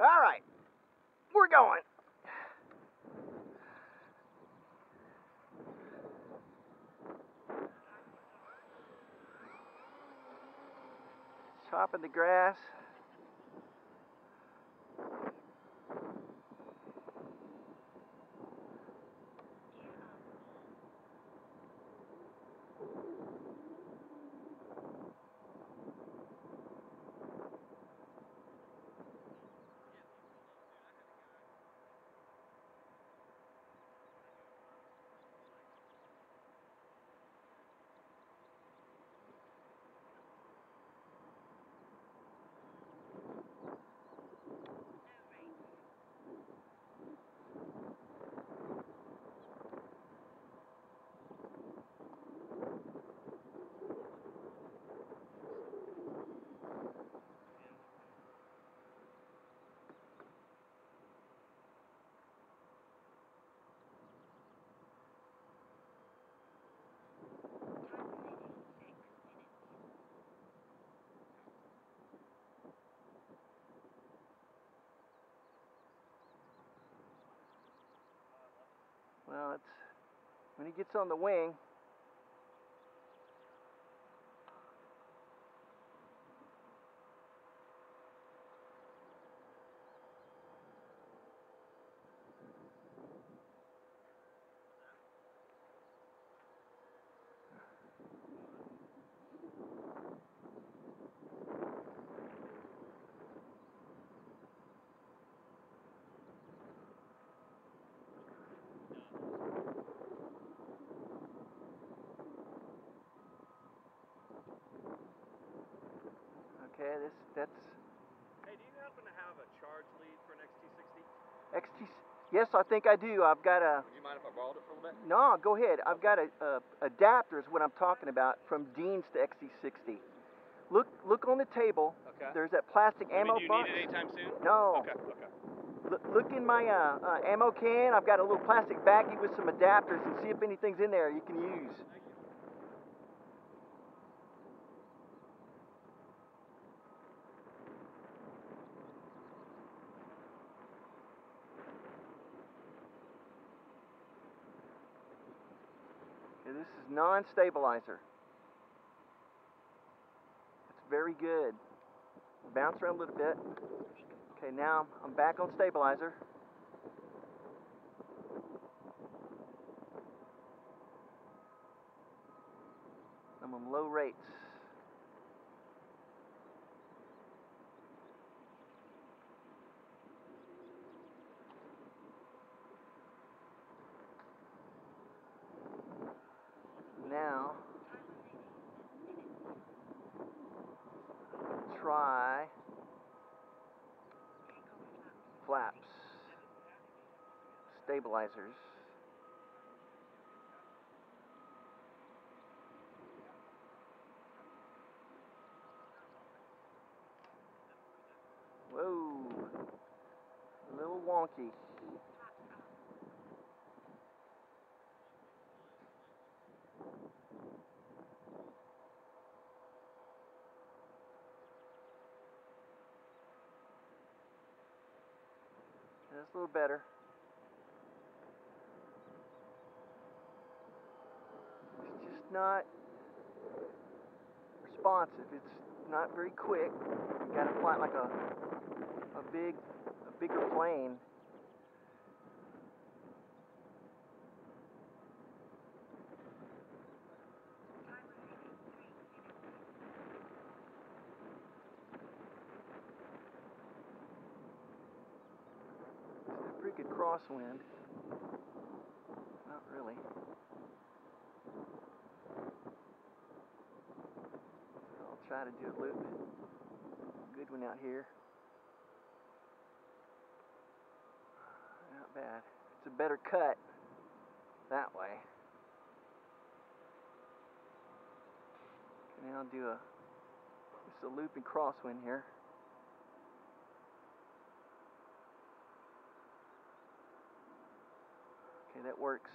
All right, we're going. Chopping the grass. Well, it's when he gets on the wing. Okay, that's. Hey, do you happen to have a charge lead for an XT60? Yes, I think I do. I've got a. Would you mind if I borrowed it for a little bit? No, go ahead. I've got a adapter is what I'm talking about from Dean's to XT60. Look on the table. Okay. There's that plastic ammo do you box. need it anytime soon? No. Okay, okay. Look in my ammo can. I've got a little plastic baggie with some adapters and see if anything's in there you can use. Thank you. Okay, this is non-stabilizer. It's very good. Bounce around a little bit. Okay, now I'm back on stabilizer. I'm on low rates. Now, try flaps, stabilizers. Whoa, a little wonky. That's a little better. It's just not responsive. It's not very quick. You gotta fly it like a bigger plane. It's a pretty good crosswind. Not really. I'll try to do a loop. Good one out here. Not bad. It's a better cut that way. Okay, now I'll do just a looping crosswind here. Okay, that works.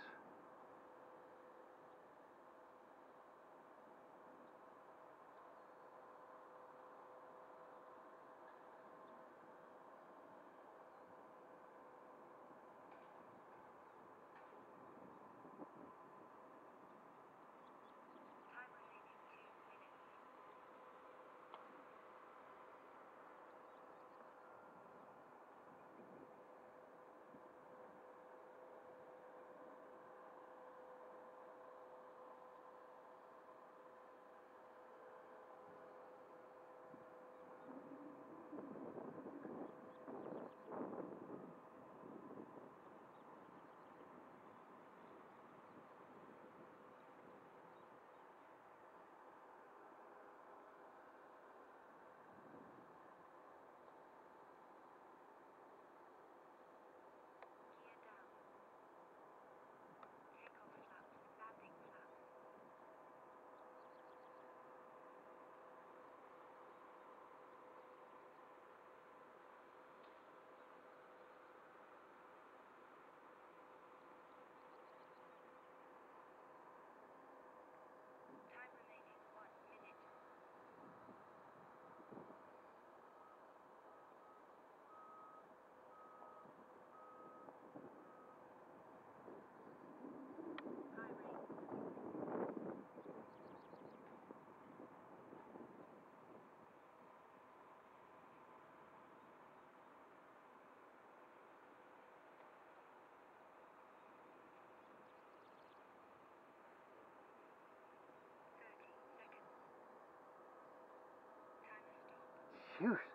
juice.